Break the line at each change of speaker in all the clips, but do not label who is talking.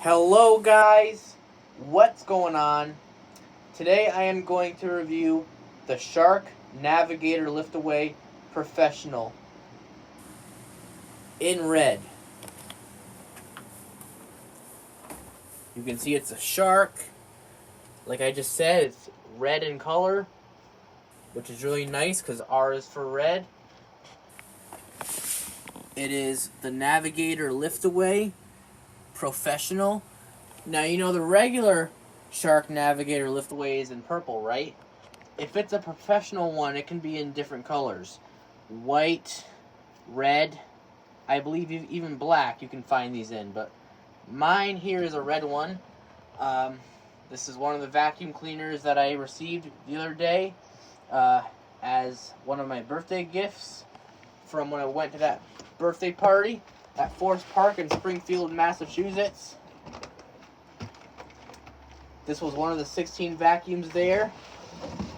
Hello guys, what's going on? Today I am going to review the Shark Navigator Liftaway Professional in red. You can see it's a shark. Like I just said, it's red in color, which is really nice because R is for red. It is the Navigator Liftaway Professional. Now, you know the regular Shark Navigator Liftaway is in purple, right? If it's a professional one, it can be in different colors. White, red, I believe even black you can find these in, but mine here is a red one. This is one of the vacuum cleaners that I received the other day as one of my birthday gifts from when I went to that birthday party at Forest Park in Springfield, Massachusetts. This was one of the 16 vacuums there.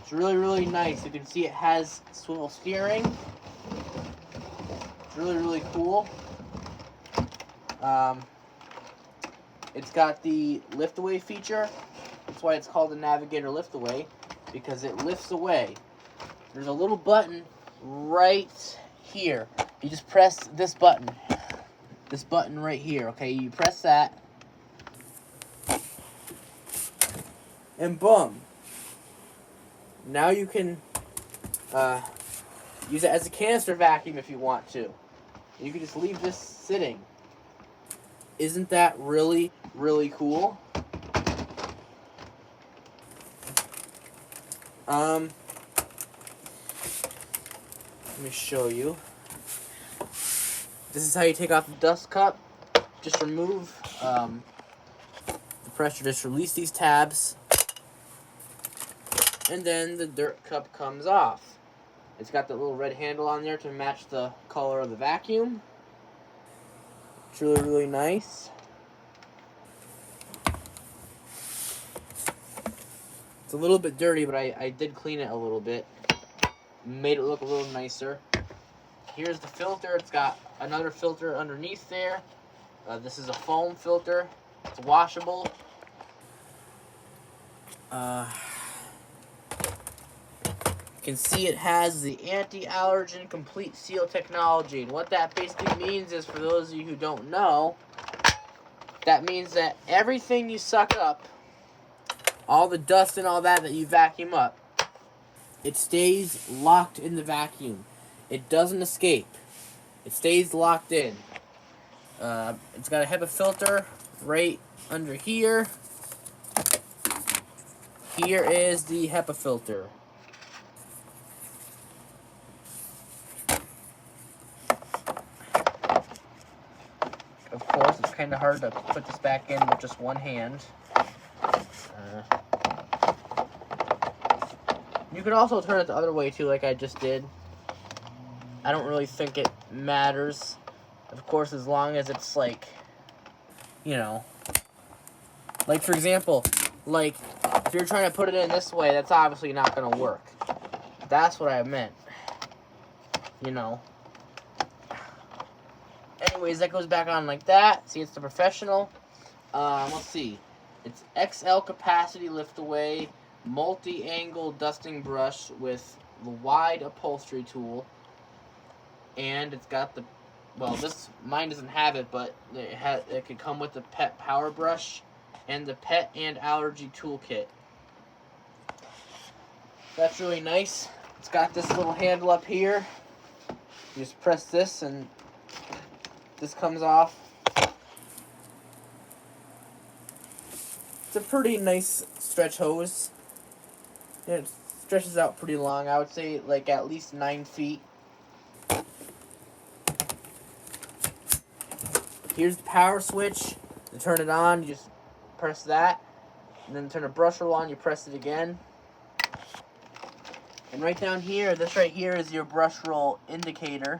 It's really, really nice. You can see it has swivel steering. It's really, really cool. It's got the lift-away feature. That's why it's called the Navigator Lift-Away, because it lifts away. There's a little button right here. You just press this button right here, okay? You press that, and boom. Now you can use it as a canister vacuum if you want to. You can just leave this sitting. Isn't that really, really cool? Let me show you. This is how you take off the dust cup. Just remove the pressure. Just release these tabs, and then the dirt cup comes off. It's got the little red handle on there to match the color of the vacuum. It's really, really nice. It's a little bit dirty, but I did clean it a little bit. Made it look a little nicer. Here's the filter. It's got another filter underneath there. This is a foam filter. It's washable. You can see it has the anti-allergen complete seal technology. And what that basically means is, for those of you who don't know, that means that everything you suck up, all the dust and all that you vacuum up, it stays locked in the vacuum. It doesn't escape. It stays locked in. It's got a HEPA filter right under here. Here is the HEPA filter. Of course, it's kind of hard to put this back in with just one hand. You could also turn it the other way too, like I just did. I don't really think it matters. Of course, as long as it's like, you know, like for example, like if you're trying to put it in this way, that's obviously not going to work. That's what I meant. You know. Anyways, that goes back on like that. See, it's the professional. Let's see. It's XL capacity lift-away, multi-angle dusting brush with the wide upholstery tool. And it's got the, well, mine doesn't have it, but it could come with the pet power brush and the pet and allergy toolkit. That's really nice. It's got this little handle up here. You just press this and this comes off. It's a pretty nice stretch hose. It stretches out pretty long. I would say like at least 9 feet. Here's the power switch. To turn it on, you just press that. And then turn the brush roll on, you press it again. And right down here, this right here is your brush roll indicator.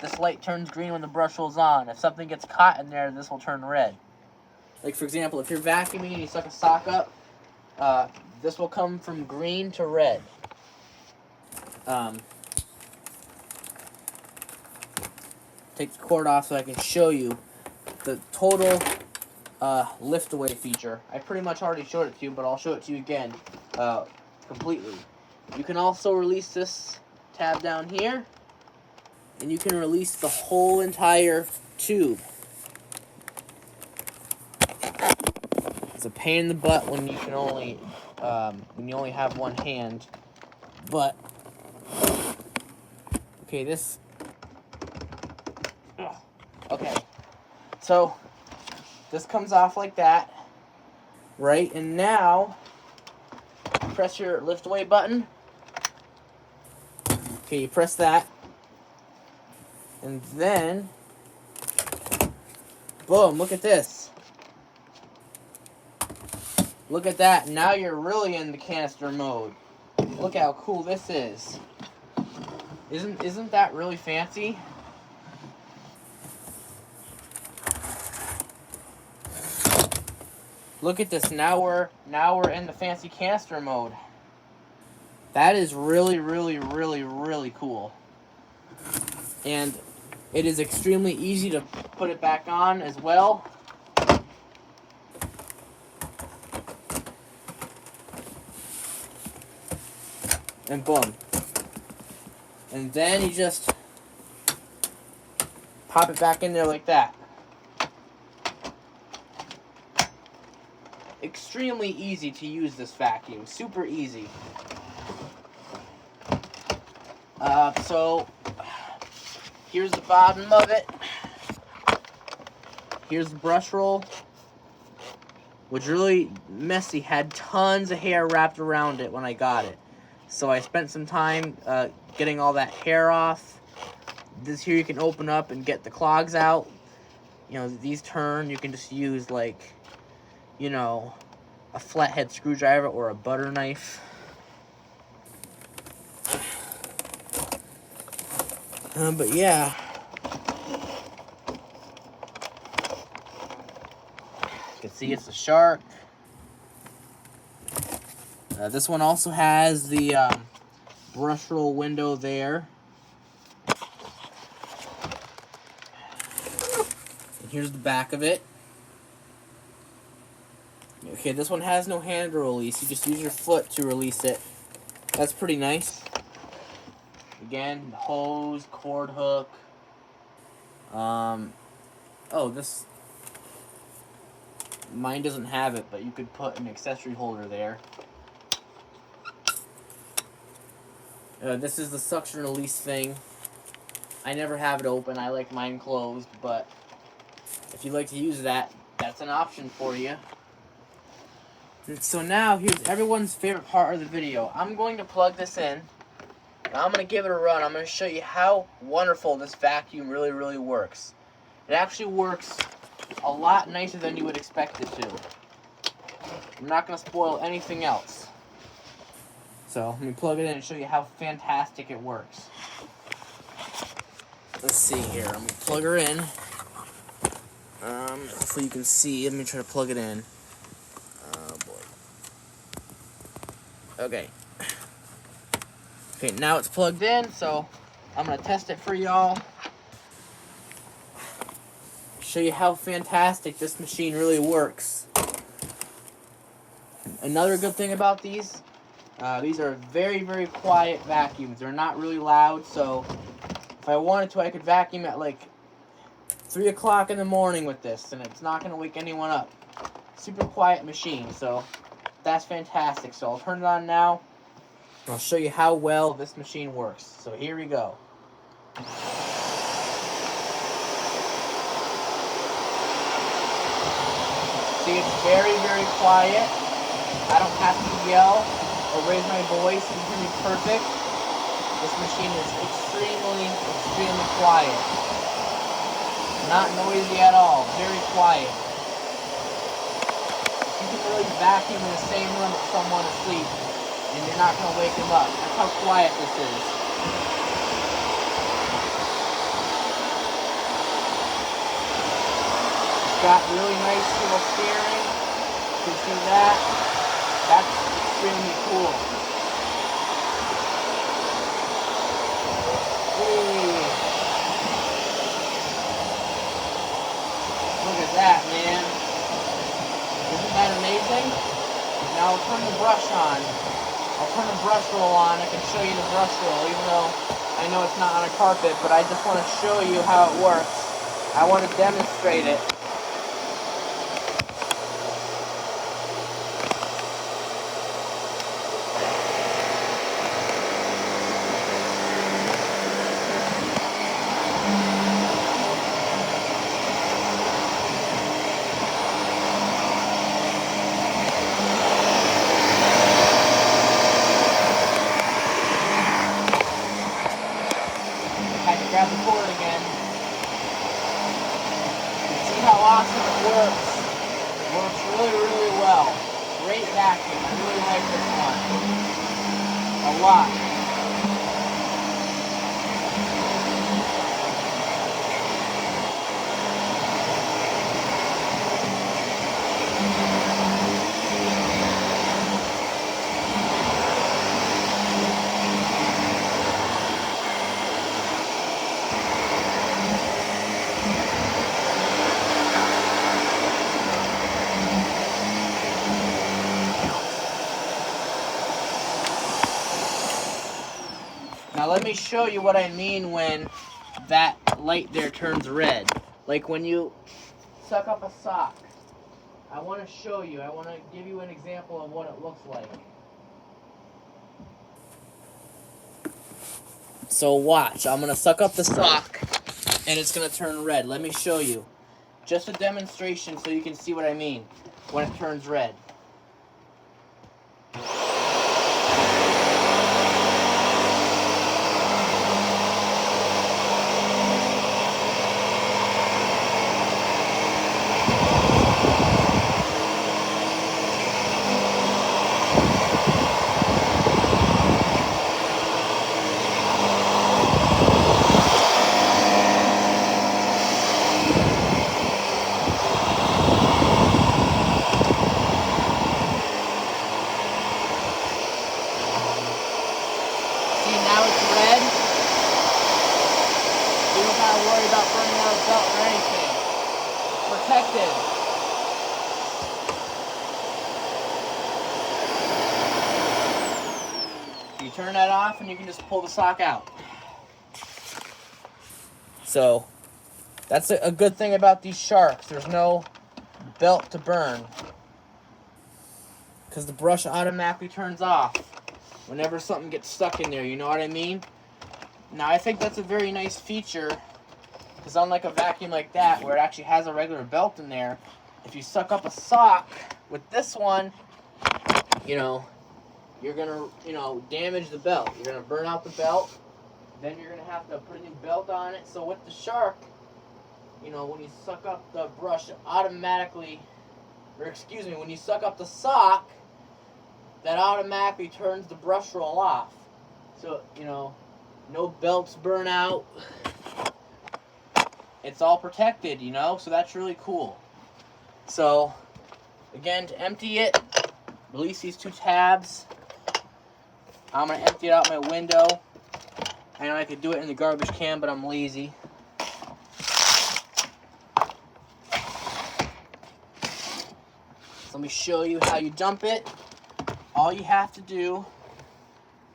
This light turns green when the brush rolls on. If something gets caught in there, this will turn red. Like for example, if you're vacuuming and you suck a sock up, this will come from green to red. Take the cord off so I can show you the total lift away feature. I pretty much already showed it to you, but I'll show it to you again completely. You can also release this tab down here, and you can release the whole entire tube. It's a pain in the butt when you can only when you only have one hand, but okay, this. Okay, so this comes off like that, right? And now press your lift away button. Okay, you press that, and then boom! Look at this. Look at that. Now you're really in the canister mode. Look how cool this is. Isn't that really fancy? Look at this. Now we're in the fancy canister mode. That is really, really, really, really cool. And it is extremely easy to put it back on as well. And boom. And then you just pop it back in there like that. Extremely easy to use this vacuum. Super easy. So here's the bottom of it. Here's the brush roll, which really messy, had tons of hair wrapped around it when I got it. So I spent some time getting all that hair off. This here you can open up and get the clogs out. You know, these turn, you can just use like, you know, a flathead screwdriver or a butter knife. But yeah. You can see it's a shark. This one also has the brush roll window there. And here's the back of it. Okay, this one has no hand to release. You just use your foot to release it. That's pretty nice. Again, hose, cord hook. This... Mine doesn't have it, but you could put an accessory holder there. This is the suction release thing. I never have it open. I like mine closed, but if you like to use that, that's an option for you. And so now, here's everyone's favorite part of the video. I'm going to plug this in, and I'm going to give it a run. I'm going to show you how wonderful this vacuum really, really works. It actually works a lot nicer than you would expect it to. I'm not going to spoil anything else. So, let me plug it in and show you how fantastic it works. Let's see here. I'm going to plug her in. So you can see. Let me try to plug it in. Oh, boy. Okay. Okay, now it's plugged in, so I'm going to test it for y'all. Show you how fantastic this machine really works. Another good thing about these are very, very quiet vacuums. They're not really loud, so if I wanted to, I could vacuum at like 3 o'clock in the morning with this, and it's not going to wake anyone up. Super quiet machine, so that's fantastic. So I'll turn it on now, and I'll show you how well this machine works. So here we go. See, it's very, very quiet. I don't have to yell or raise my voice. You can hear me perfect. This machine is extremely, extremely quiet. Not noisy at all. Very quiet. You can really vacuum in the same room with someone asleep, and you're not going to wake them up. That's how quiet this is. It's got really nice little steering. You can see that. That's extremely cool. Hey. Look at that, man. Now I'll turn the brush on. I'll turn the brush roll on. I can show you the brush roll, even though I know it's not on a carpet, but I just want to show you how it works. I want to demonstrate it. Grab the cord again. You see how awesome it works. It works really, really well. Great vacuum. I really like this one. A lot. Now let me show you what I mean when that light there turns red. Like when you suck up a sock. I want to show you. I want to give you an example of what it looks like. So watch. I'm going to suck up the sock and it's going to turn red. Let me show you. Just a demonstration so you can see what I mean when it turns red. Now it's red. You don't gotta worry about burning out a belt or anything. Protected. You turn that off and you can just pull the sock out. So that's a good thing about these Sharks. There's no belt to burn because the brush automatically turns off whenever something gets stuck in there, you know what I mean? Now, I think that's a very nice feature, because unlike a vacuum like that, where it actually has a regular belt in there, if you suck up a sock with this one, you know, you're going to, damage the belt. You're going to burn out the belt, then you're going to have to put a new belt on it. So with the Shark, when you suck up the brush automatically, when you suck up the sock, that automatically turns the brush roll off. So, no belts burn out. It's all protected, so that's really cool. So, again, to empty it, release these two tabs. I'm going to empty it out my window. I know I could do it in the garbage can, but I'm lazy. So let me show you how you dump it. All you have to do,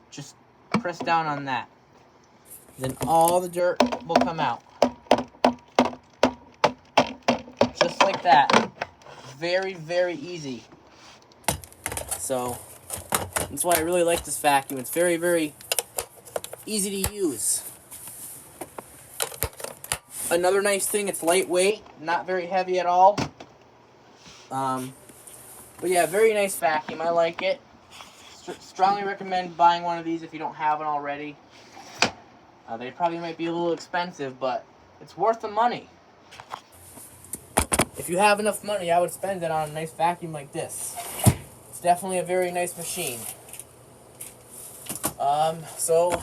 just press down on that. Then all the dirt will come out. Just like that. Very, very easy. So, that's why I really like this vacuum. It's very, very easy to use. Another nice thing, it's lightweight, not very heavy at all. But yeah, very nice vacuum. I like it. Strongly recommend buying one of these if you don't have one already. They probably might be a little expensive, but it's worth the money. If you have enough money, I would spend it on a nice vacuum like this. It's definitely a very nice machine. So,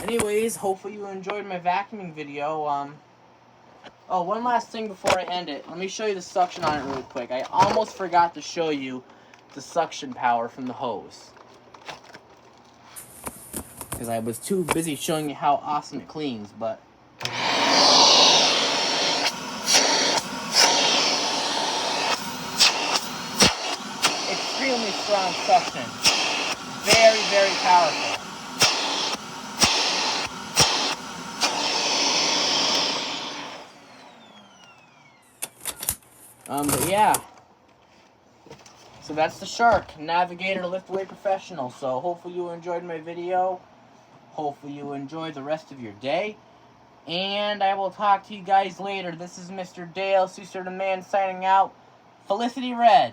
anyways, hopefully you enjoyed my vacuuming video. Oh, one last thing before I end it. Let me show you the suction on it really quick. I almost forgot to show you the suction power from the hose, because I was too busy showing you how awesome it cleans, but strong suction. Very, very powerful. But yeah. So that's the Shark Navigator Liftweight Professional. So hopefully you enjoyed my video. Hopefully you enjoy the rest of your day. And I will talk to you guys later. This is Mr. Dale, Sister the Man, signing out. Felicity Red.